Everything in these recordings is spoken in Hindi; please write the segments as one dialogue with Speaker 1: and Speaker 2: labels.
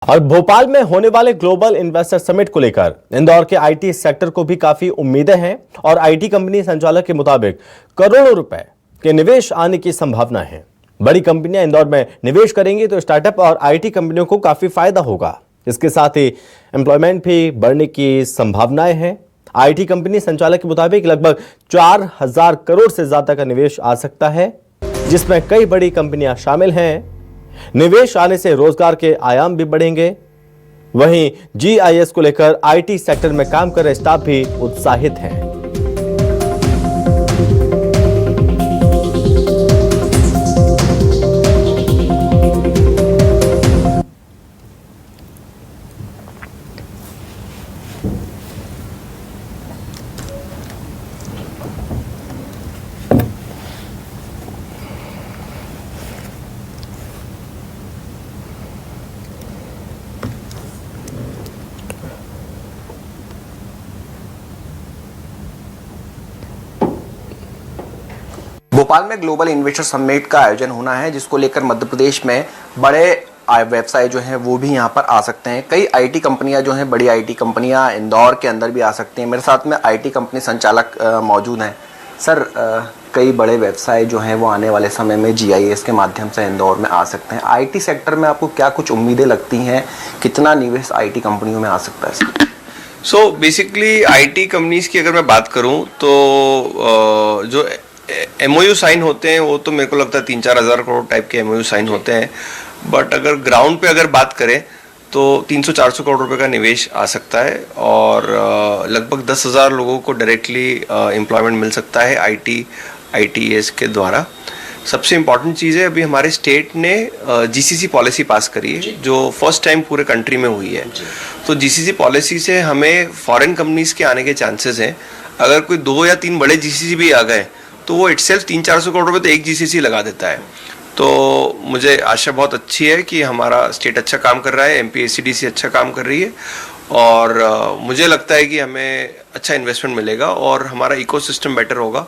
Speaker 1: और भोपाल में होने वाले ग्लोबल इन्वेस्टर समिट को लेकर इंदौर के आईटी सेक्टर को भी काफी उम्मीदें हैं और आईटी कंपनी संचालक के मुताबिक करोड़ों रुपए के निवेश आने की संभावना है। बड़ी कंपनियां इंदौर में निवेश करेंगी तो स्टार्टअप और आईटी कंपनियों को काफी फायदा होगा। इसके साथ ही एम्प्लॉयमेंट भी बढ़ने की संभावनाएं हैं। आईटी कंपनी संचालक के मुताबिक लगभग 4000 करोड़ से ज्यादा का निवेश आ सकता है, जिसमें कई बड़ी कंपनियां शामिल हैं। निवेश आने से रोजगार के आयाम भी बढ़ेंगे। वहीं जीआईएस को लेकर आईटी सेक्टर में काम कर रहे स्टाफ भी उत्साहित हैं।
Speaker 2: भोपाल में ग्लोबल इन्वेस्टर समिट का आयोजन होना है, जिसको लेकर मध्य प्रदेश में बड़े व्यवसाय जो हैं वो भी यहाँ पर आ सकते हैं। कई आईटी कंपनियां जो हैं, बड़ी आईटी कंपनियां इंदौर के अंदर भी आ सकती हैं। मेरे साथ में आईटी कंपनी संचालक मौजूद हैं। सर, कई बड़े व्यवसाय जो हैं वो आने वाले समय में जीआईएस के माध्यम से इंदौर में आ सकते हैं। आईटी सेक्टर में आपको क्या कुछ उम्मीदें लगती हैं? कितना निवेश आईटी कंपनियों में आ सकता है sir?
Speaker 3: So basically IT companies की अगर मैं बात करूं तो जो एमओयू साइन होते हैं वो तो मेरे को लगता है 3-4 हज़ार करोड़ टाइप के एमओयू साइन होते हैं। बट अगर ग्राउंड पे अगर बात करें तो 300-400 करोड़ रुपए का निवेश आ सकता है और लगभग 10,000 लोगों को डायरेक्टली एम्प्लॉयमेंट मिल सकता है आईटीएस के द्वारा। सबसे इम्पॉर्टेंट चीज़ है, अभी हमारे स्टेट ने जीसीसी पॉलिसी पास करी है, जो फर्स्ट टाइम पूरे कंट्री में हुई है। तो जीसीसी पॉलिसी से हमें फॉरेन कंपनीज के आने के चांसेस हैं। अगर कोई 2 या 3 बड़े जीसीसी भी आ गए तो वो इटसेल्फ 300-400 करोड़ रुपए तो एक जीसीसी लगा देता है। तो मुझे आशा बहुत अच्छी है कि हमारा स्टेट अच्छा काम कर रहा है, एमपी एसीडीसी अच्छा काम कर रही है और मुझे लगता है कि हमें अच्छा इन्वेस्टमेंट मिलेगा और हमारा इकोसिस्टम बेटर होगा।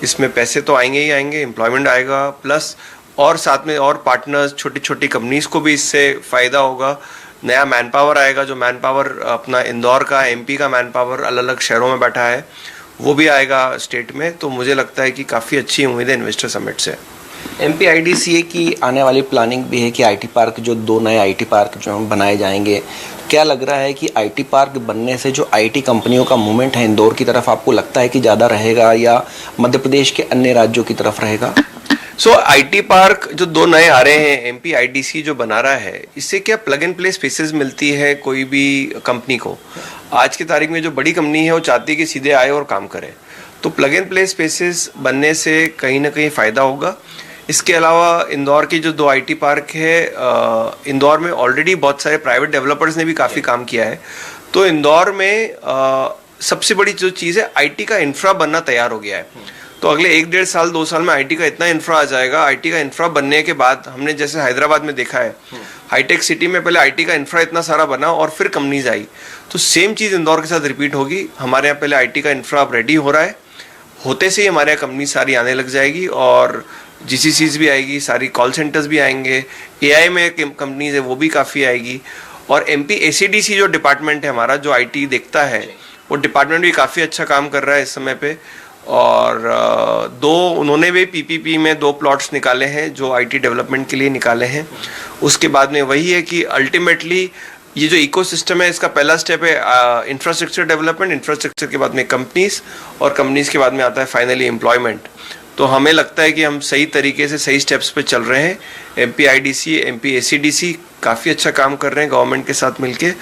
Speaker 3: इसमें पैसे तो आएंगे ही आएंगे, एम्प्लॉयमेंट आएगा, प्लस और साथ में और पार्टनर्स, छोटी छोटी कंपनीज को भी इससे फ़ायदा होगा। नया मैन पावर आएगा, जो मैन पावर अपना इंदौर का, एमपी का मैन पावर अलग अलग शहरों में बैठा है, वो भी आएगा स्टेट में। तो मुझे लगता है कि काफ़ी अच्छी उम्मीद है इन्वेस्टर समिट से।
Speaker 2: एमपीआईडीसीए की आने वाली प्लानिंग भी है कि आईटी पार्क, जो 2 नए आईटी पार्क जो बनाए जाएंगे, क्या लग रहा है कि आईटी पार्क बनने से जो आईटी कंपनियों का मूवमेंट है इंदौर की तरफ, आपको लगता है कि ज़्यादा रहेगा या मध्य प्रदेश के अन्य राज्यों की तरफ रहेगा?
Speaker 3: सो आईटी पार्क जो 2 नए आ रहे हैं, एमपीआईडीसी जो बना रहा है, इससे क्या प्लग एंड प्ले स्पेसेस मिलती है कोई भी कंपनी को। आज की तारीख में जो बड़ी कंपनी है वो चाहती है कि सीधे आए और काम करे, तो प्लग एंड प्ले स्पेसेस बनने से कहीं ना कहीं फ़ायदा होगा। इसके अलावा इंदौर की जो 2 आईटी पार्क है, इंदौर में ऑलरेडी बहुत सारे प्राइवेट डेवलपर्स ने भी काफ़ी काम किया है। तो इंदौर में सबसे बड़ी जो चीज़ है, आईटी का इंफ्रा बनना तैयार हो गया है। तो अगले 1-1.5 साल 2 साल में आईटी का इतना इंफ्रा आ जाएगा। आईटी का इंफ्रा बनने के बाद हमने जैसे हैदराबाद में देखा है, हाईटेक सिटी में पहले आईटी का इंफ्रा इतना सारा बना और फिर कंपनीज आई। तो सेम चीज़ इंदौर के साथ रिपीट होगी। हमारे यहाँ पहले आईटी का इंफ्रा अब रेडी हो रहा है, होते से ही हमारे यहाँ कंपनी सारी आने लग जाएगी और जीसीसीज भी आएगी, सारी कॉल सेंटर्स भी आएंगे, एआई में कंपनीज है वो भी काफ़ी आएगी। और एमपी एसीडीसी जो डिपार्टमेंट है हमारा, जो आईटी देखता है, वो डिपार्टमेंट भी काफ़ी अच्छा काम कर रहा है इस समय पे। और उन्होंने भी पीपीपी में 2 प्लॉट्स निकाले हैं जो आईटी डेवलपमेंट के लिए निकाले हैं। उसके बाद में वही है कि अल्टीमेटली ये जो इकोसिस्टम है, इसका पहला स्टेप है इंफ्रास्ट्रक्चर डेवलपमेंट, इंफ्रास्ट्रक्चर के बाद में कंपनीज और कंपनीज के बाद में आता है फाइनली एम्प्लॉयमेंट। तो हमें लगता है कि हम सही तरीके से सही स्टेप्स पे चल रहे हैं। एमपीआईडीसी, एमपी एसीडीसी काफ़ी अच्छा काम कर रहे हैं गवर्नमेंट के साथ मिलके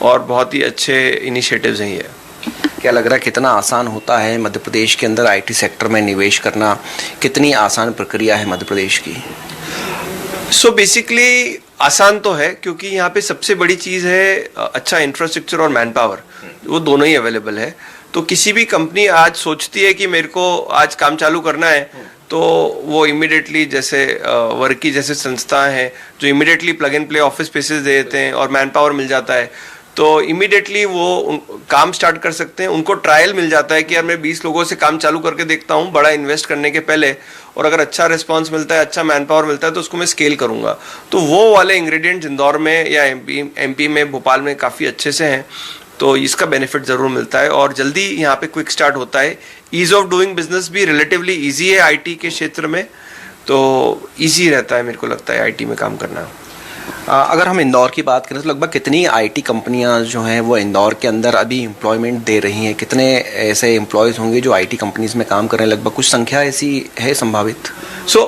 Speaker 3: और बहुत ही अच्छे इनिशिएटिव्स हैं ये।
Speaker 2: क्या लग रहा है कितना आसान होता है मध्य प्रदेश के अंदर आईटी सेक्टर में निवेश करना? कितनी आसान प्रक्रिया है मध्य प्रदेश की?
Speaker 3: सो बेसिकली आसान तो है, क्योंकि यहाँ पे सबसे बड़ी चीज़ है अच्छा इंफ्रास्ट्रक्चर और मैन पावर, वो दोनों ही अवेलेबल है। तो किसी भी कंपनी आज सोचती है कि मेरे को आज काम चालू करना है, तो वो इमिडिएटली, जैसे वर्की जैसे संस्था हैं जो immediately plug and play office spaces दे देते हैं और मैन पावर मिल जाता है, तो इमीडिएटली वो काम स्टार्ट कर सकते हैं। उनको ट्रायल मिल जाता है कि यार मैं 20 लोगों से काम चालू करके देखता हूँ बड़ा इन्वेस्ट करने के पहले, और अगर अच्छा रिस्पांस मिलता है, अच्छा मैन पावर मिलता है तो उसको मैं स्केल करूँगा। तो वो वाले इंग्रेडिएंट्स इंदौर में या एमपी में, भोपाल में काफ़ी अच्छे से हैं, तो इसका बेनिफिट ज़रूर मिलता है और जल्दी यहाँ पे क्विक स्टार्ट होता है। ईज़ ऑफ डूइंग बिजनेस भी रिलेटिवली ईजी है आईटी के क्षेत्र में, तो ईजी रहता है मेरे को लगता है आईटी में काम करना।
Speaker 2: अगर हम इंदौर की बात करें तो लगभग कितनी आईटी कंपनियां जो हैं वो इंदौर के अंदर अभी एम्प्लॉयमेंट दे रही हैं? कितने ऐसे एम्प्लॉयज़ होंगे जो आईटी कंपनीज में काम कर रहे हैं? लगभग कुछ संख्या ऐसी है संभावित?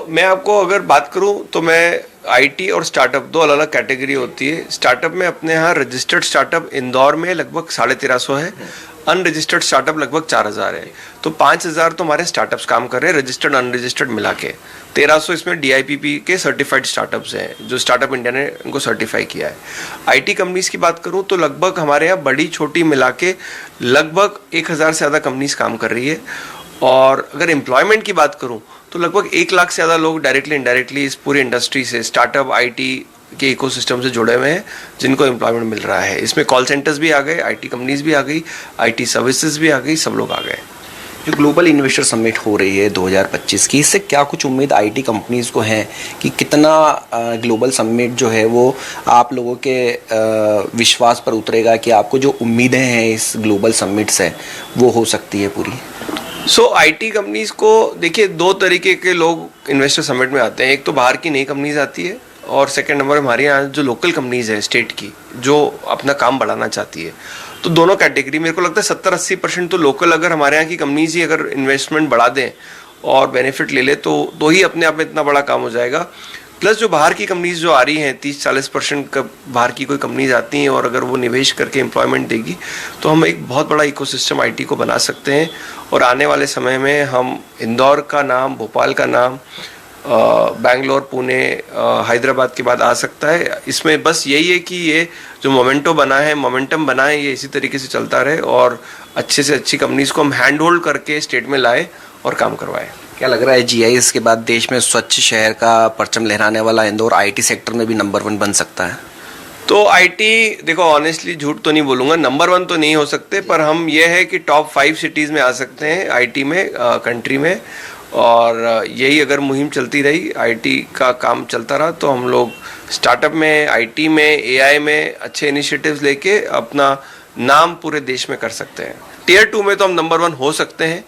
Speaker 3: मैं आपको अगर बात करूं तो मैं आईटी और स्टार्टअप दो अलग अलग कैटेगरी होती है। स्टार्टअप में अपने यहाँ रजिस्टर्ड स्टार्टअप इंदौर में लगभग 1350 है, अनरजिस्टर्ड स्टार्टअप लगभग 4000 है। तो 5000 तो हमारे स्टार्टअप्स काम कर रहे हैं, रजिस्टर्ड अनरजिस्टर्ड मिला के। 1300 इसमें DIPP के सर्टिफाइड स्टार्टअप्स हैं जो स्टार्टअप इंडिया ने उनको सर्टिफाई किया है। आईटी कंपनीज की बात करूं तो लगभग हमारे यहाँ बड़ी छोटी मिला के लगभग 1000 से ज़्यादा कंपनीज काम कर रही है। और अगर एम्प्लॉयमेंट की बात करूं तो लगभग 1 लाख से ज़्यादा लोग डायरेक्टली इनडायरेक्टली इस पूरी इंडस्ट्री से, स्टार्टअप आईटी के इकोसिस्टम से जुड़े हुए हैं, जिनको एम्प्लॉयमेंट मिल रहा है। इसमें कॉल सेंटर्स भी आ गए, आईटी कंपनीज भी आ गई, आईटी सर्विसेज भी आ गई, सब लोग आ गए।
Speaker 2: जो ग्लोबल इन्वेस्टर समिट हो रही है 2025 की, इससे क्या कुछ उम्मीद आईटी कंपनीज को है कि कितना ग्लोबल समिट जो है वो आप लोगों के विश्वास पर उतरेगा कि आपको जो उम्मीदें हैं इस ग्लोबल समिट से वो हो सकती है पूरी?
Speaker 3: आईटी कंपनीज को देखिए, 2 तरीके के लोग इन्वेस्टर समिट में आते हैं। एक तो बाहर की नई कंपनीज आती है और सेकंड नंबर हमारे यहाँ जो लोकल कंपनीज है स्टेट की, जो अपना काम बढ़ाना चाहती है। तो दोनों कैटेगरी मेरे को लगता है 70-80% तो लोकल, अगर हमारे यहाँ की कंपनीज ही अगर इन्वेस्टमेंट बढ़ा दें और बेनिफिट ले ले तो ही अपने आप में इतना बड़ा काम हो जाएगा। प्लस जो बाहर की कंपनीज जो आ रही हैं, 30-40% बाहर की कोई कंपनीज आती हैं और अगर वो निवेश करके एम्प्लॉयमेंट देगी तो हम एक बहुत बड़ा इकोसिस्टम आईटी को बना सकते हैं। और आने वाले समय में हम इंदौर का नाम, भोपाल का नाम, बैंगलोर, पुणे, हैदराबाद के बाद आ सकता है। इसमें बस यही है कि ये जो मोमेंटम बना है, ये इसी तरीके से चलता रहे और अच्छे से अच्छी कंपनीज को हम हैंड होल्ड करके स्टेट में लाए और काम करवाएं।
Speaker 2: क्या लग रहा है GIS के बाद देश में स्वच्छ शहर का परचम लहराने वाला इंदौर आईटी सेक्टर में भी नंबर 1 बन सकता है?
Speaker 3: तो आईटी, देखो ऑनेस्टली झूठ तो नहीं बोलूँगा, नंबर 1 तो नहीं हो सकते, पर हम ये है कि टॉप 5 सिटीज़ में आ सकते हैं आईटी में, कंट्री में। और यही अगर मुहिम चलती रही, आईटी का काम चलता रहा, तो हम लोग स्टार्टअप में, आईटी में, AI में अच्छे इनिशिएटिव्स लेके अपना नाम पूरे देश में कर सकते हैं। Tier 2 में तो हम नंबर 1 हो सकते हैं,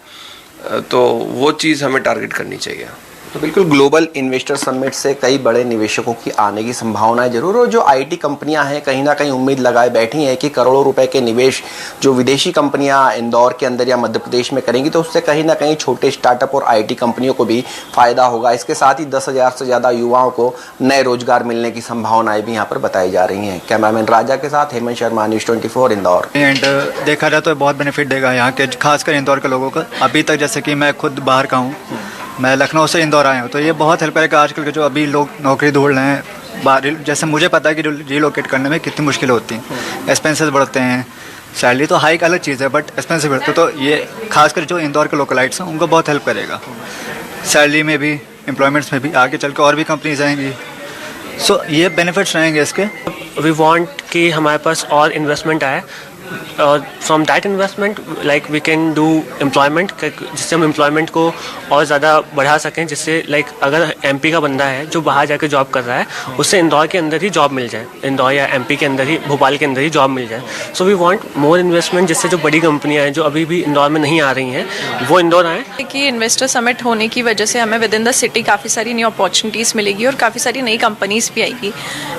Speaker 3: तो वो चीज़ हमें टारगेट करनी चाहिए।
Speaker 2: तो बिल्कुल ग्लोबल इन्वेस्टर समिट से कई बड़े निवेशकों की आने की संभावनाएं जरूर, और जो आईटी कंपनियां हैं कहीं ना कहीं उम्मीद लगाए बैठी हैं कि करोड़ों रुपए के निवेश जो विदेशी कंपनियां इंदौर के अंदर या मध्य प्रदेश में करेंगी तो उससे कहीं ना कहीं छोटे स्टार्टअप और आईटी कंपनियों को भी फायदा होगा। इसके साथ ही 10,000 से ज़्यादा युवाओं को नए रोजगार मिलने की संभावनाएं भी यहाँ पर बताई जा रही हैं। कैमरामैन राजा के साथ हेमंत शर्मा, न्यूज़ 24 इंदौर।
Speaker 4: एंड देखा जाए तो बहुत बेनिफिट देगा यहाँ के, खासकर इंदौर के लोगों को। अभी तक जैसे कि मैं खुद बाहर का हूँ, मैं लखनऊ से इंदौर आया हूँ, तो ये बहुत हेल्प करेगा। आजकल के जो अभी लोग नौकरी ढूंढ रहे हैं बाहर, जैसे मुझे पता है कि रिलोकेट करने में कितनी मुश्किल होती हैं, एक्सपेंसेस बढ़ते हैं। सैलरी तो हाइक अलग चीज़ है, बट एक्सपेंसिव बढ़ते, तो ये खासकर जो इंदौर के लोकलाइट्स हैं उनको बहुत हेल्प करेगा, सैलरी में भी, एम्प्लॉयमेंट्स में भी। आगे चल के और भी कंपनीज आएंगी, सो ये बेनिफिट्स रहेंगे इसके।
Speaker 5: वी वांट कि हमारे पास और इन्वेस्टमेंट आए, और from that investment like we can do employment, जिससे हम एम्प्लॉयमेंट को और ज़्यादा बढ़ा सकें। जिससे लाइक अगर एमपी का बंदा है जो बाहर जाकर जॉब कर रहा है, उससे इंदौर के अंदर ही जॉब मिल जाए, इंदौर या एमपी के अंदर ही, भोपाल के अंदर ही जॉब मिल जाए। So we want more investment, जिससे जो बड़ी कंपनियां हैं जो अभी भी इंदौर में नहीं आ रही हैं वो इंदौर आएँ।
Speaker 6: कि इन्वेस्टर समिट होने की वजह से हमें विद इन द सिटी काफ़ी सारी न्यू अपॉर्चुनिटीज़ मिलेगी और काफ़ी सारी नई कंपनीज़ भी आएगी,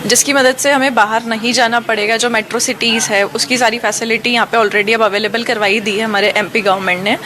Speaker 6: जिसकी मदद से हमें बाहर नहीं जाना पड़ेगा। जो मेट्रो सिटीज़ है उसकी सारी फैसिलिटी यहाँ पे ऑलरेडी अब अवेलेबल करवाई दी है हमारे एमपी गवर्नमेंट ने,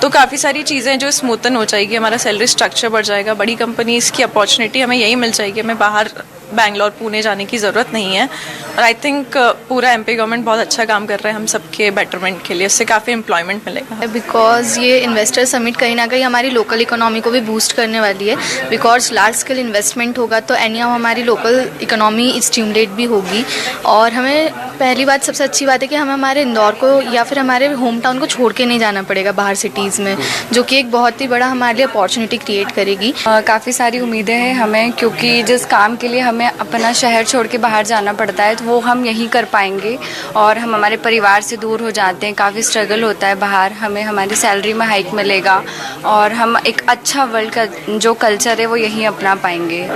Speaker 6: तो काफ़ी सारी चीज़ें जो स्मूथन हो जाएगी, हमारा सैलरी स्ट्रक्चर बढ़ जाएगा, बड़ी कंपनीज़ की अपॉर्चुनिटी हमें यही मिल जाएगी, हमें बाहर बैंगलोर, पुणे जाने की ज़रूरत नहीं है। और आई थिंक पूरा एमपी गवर्नमेंट बहुत अच्छा काम कर रहा है हम सबके बेटरमेंट के लिए, उससे काफ़ी एम्प्लॉयमेंट मिलेगा।
Speaker 7: बिकॉज ये इन्वेस्टर समिट कहीं ना कहीं हमारी लोकल इकोनॉमी को भी बूस्ट करने वाली है, बिकॉज लार्ज स्केल इन्वेस्टमेंट होगा तो एनी हाउ हमारी लोकल इकोनॉमी स्टिमुलेट भी होगी। और हमें पहली बात, सबसे अच्छी बात है कि हमें हमारे इंदौर को या फिर हमारे होम टाउन को छोड़ के नहीं जाना पड़ेगा बाहर सिटीज़ में, जो कि एक बहुत ही बड़ा हमारे लिए अपॉर्चुनिटी क्रिएट करेगी।
Speaker 8: काफ़ी सारी उम्मीदें हैं हमें, क्योंकि जिस काम के लिए हम हमें अपना शहर छोड़ के बाहर जाना पड़ता है तो वो हम यहीं कर पाएंगे और हम हमारे परिवार से दूर हो जाते हैं, काफ़ी स्ट्रगल होता है बाहर, हमें हमारी सैलरी में हाइक मिलेगा और हम एक अच्छा वर्ल्ड का जो कल्चर है वो यहीं अपना पाएंगे।